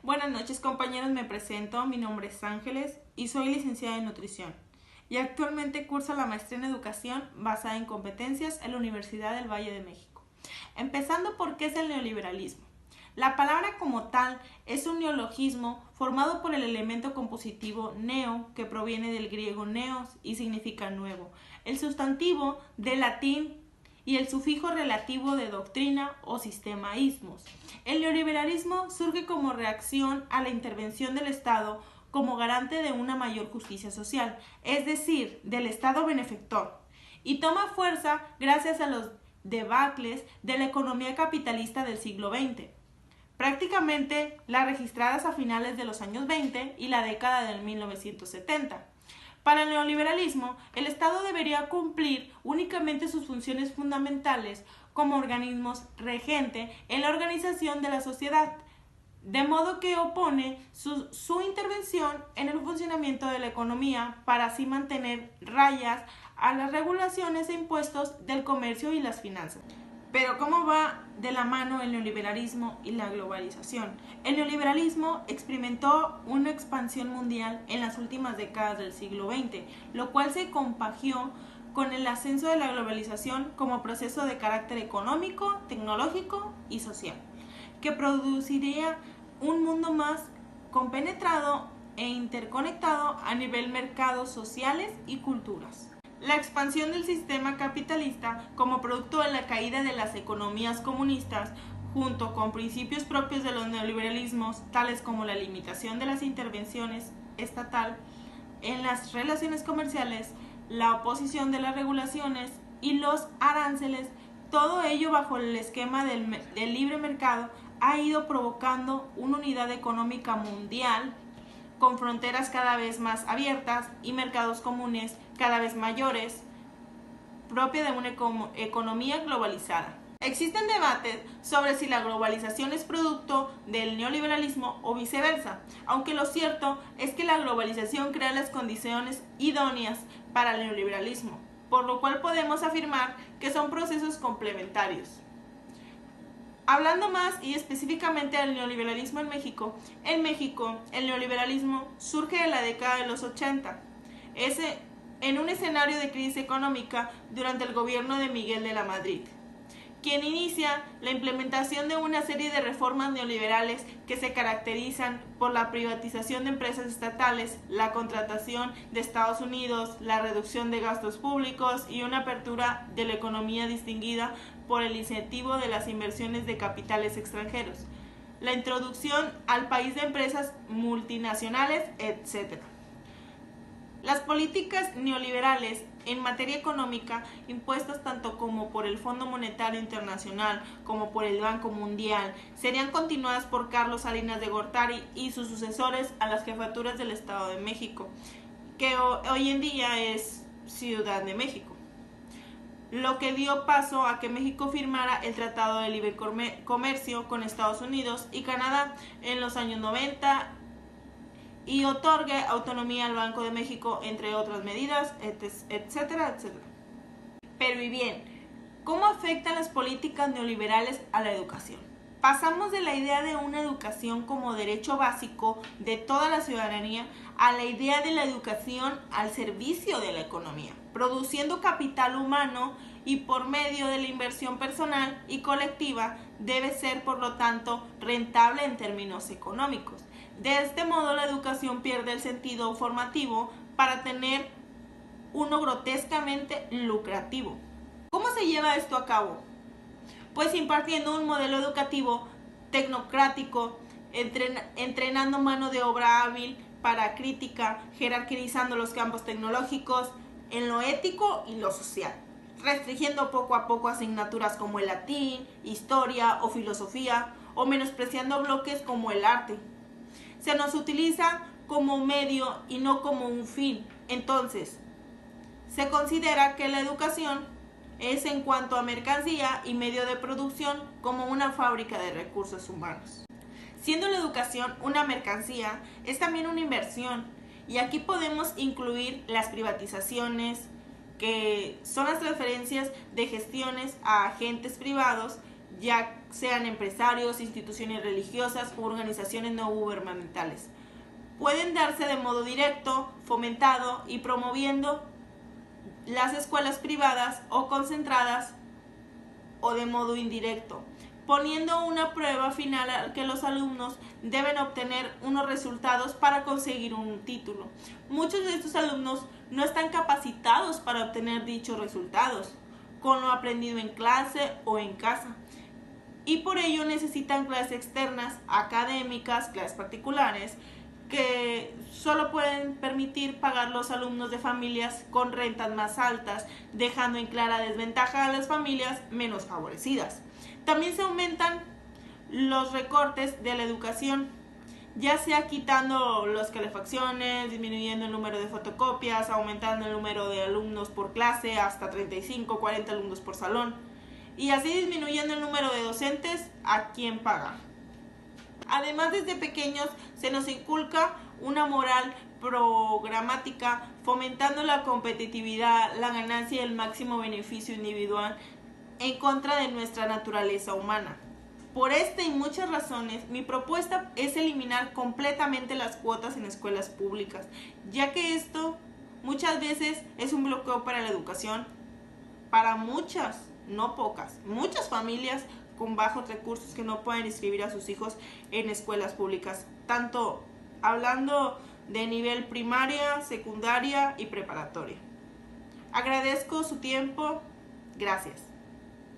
Buenas noches compañeros, me presento, mi nombre es Ángeles y soy licenciada en nutrición y actualmente curso la maestría en educación basada en competencias en la Universidad del Valle de México. Empezando por qué es el neoliberalismo. La palabra como tal es un neologismo formado por el elemento compositivo neo, que proviene del griego neos y significa nuevo, el sustantivo del latín y el sufijo relativo de doctrina o sistema ismos. El neoliberalismo surge como reacción a la intervención del Estado como garante de una mayor justicia social, es decir, del Estado benefactor, y toma fuerza gracias a los debacles de la economía capitalista del siglo XX, prácticamente las registradas a finales de los años 20 y la década del 1970. Para el neoliberalismo, el Estado debería cumplir únicamente sus funciones fundamentales como organismo regente en la organización de la sociedad, de modo que opone su intervención en el funcionamiento de la economía para así mantener rayas a las regulaciones e impuestos del comercio y las finanzas. Pero ¿cómo va de la mano el neoliberalismo y la globalización? El neoliberalismo experimentó una expansión mundial en las últimas décadas del siglo XX, lo cual se compaginó con el ascenso de la globalización como proceso de carácter económico, tecnológico y social, que produciría un mundo más compenetrado e interconectado a nivel mercados sociales y culturas. La expansión del sistema capitalista como producto de la caída de las economías comunistas, junto con principios propios de los neoliberalismos, tales como la limitación de las intervenciones estatal en las relaciones comerciales, la oposición de las regulaciones y los aranceles, todo ello bajo el esquema del libre mercado, ha ido provocando una unidad económica mundial con fronteras cada vez más abiertas y mercados comunes cada vez mayores, propia de una economía globalizada. Existen debates sobre si la globalización es producto del neoliberalismo o viceversa, aunque lo cierto es que la globalización crea las condiciones idóneas para el neoliberalismo, por lo cual podemos afirmar que son procesos complementarios. Hablando más y específicamente del neoliberalismo en México el neoliberalismo surge en la década de los 80, en un escenario de crisis económica durante el gobierno de Miguel de la Madrid, quien inicia la implementación de una serie de reformas neoliberales que se caracterizan por la privatización de empresas estatales, la contratación de Estados Unidos, la reducción de gastos públicos y una apertura de la economía distinguida por el incentivo de las inversiones de capitales extranjeros, la introducción al país de empresas multinacionales, etc. Las políticas neoliberales en materia económica, impuestas tanto como por el Fondo Monetario Internacional como por el Banco Mundial, serían continuadas por Carlos Salinas de Gortari y sus sucesores a las jefaturas del Estado de México, que hoy en día es Ciudad de México, lo que dio paso a que México firmara el Tratado de Libre Comercio con Estados Unidos y Canadá en los años 90 y otorgue autonomía al Banco de México, entre otras medidas, etcétera, etcétera. Pero y bien, ¿cómo afectan las políticas neoliberales a la educación? Pasamos de la idea de una educación como derecho básico de toda la ciudadanía a la idea de la educación al servicio de la economía, produciendo capital humano y por medio de la inversión personal y colectiva debe ser, por lo tanto, rentable en términos económicos. De este modo, la educación pierde el sentido formativo para tener uno grotescamente lucrativo. ¿Cómo se lleva esto a cabo? Pues impartiendo un modelo educativo tecnocrático, entrenando mano de obra hábil para crítica, jerarquizando los campos tecnológicos en lo ético y lo social, restringiendo poco a poco asignaturas como el latín, historia o filosofía, o menospreciando bloques como el arte. Se nos utiliza como medio y no como un fin. Entonces, se considera que la educación es en cuanto a mercancía y medio de producción como una fábrica de recursos humanos. Siendo la educación una mercancía, es también una inversión, y aquí podemos incluir las privatizaciones, que son las transferencias de gestiones a agentes privados ya sean empresarios, instituciones religiosas u organizaciones no gubernamentales. Pueden darse de modo directo, fomentado y promoviendo las escuelas privadas o concentradas, o de modo indirecto, poniendo una prueba final al que los alumnos deben obtener unos resultados para conseguir un título. Muchos de estos alumnos no están capacitados para obtener dichos resultados con lo aprendido en clase o en casa, y por ello necesitan clases externas, académicas, clases particulares, que solo pueden permitir pagar los alumnos de familias con rentas más altas, dejando en clara desventaja a las familias menos favorecidas. También se aumentan los recortes de la educación, ya sea quitando las calefacciones, disminuyendo el número de fotocopias, aumentando el número de alumnos por clase hasta 35, 40 alumnos por salón, y así disminuyendo el número de docentes a quien paga. Además, desde pequeños se nos inculca una moral programática, fomentando la competitividad, la ganancia y el máximo beneficio individual en contra de nuestra naturaleza humana. Por esta y muchas razones, mi propuesta es eliminar completamente las cuotas en escuelas públicas, ya que esto muchas veces es un bloqueo para la educación para muchas, no pocas, muchas familias con bajos recursos que no pueden inscribir a sus hijos en escuelas públicas, tanto hablando de nivel primaria, secundaria y preparatoria. Agradezco su tiempo. Gracias.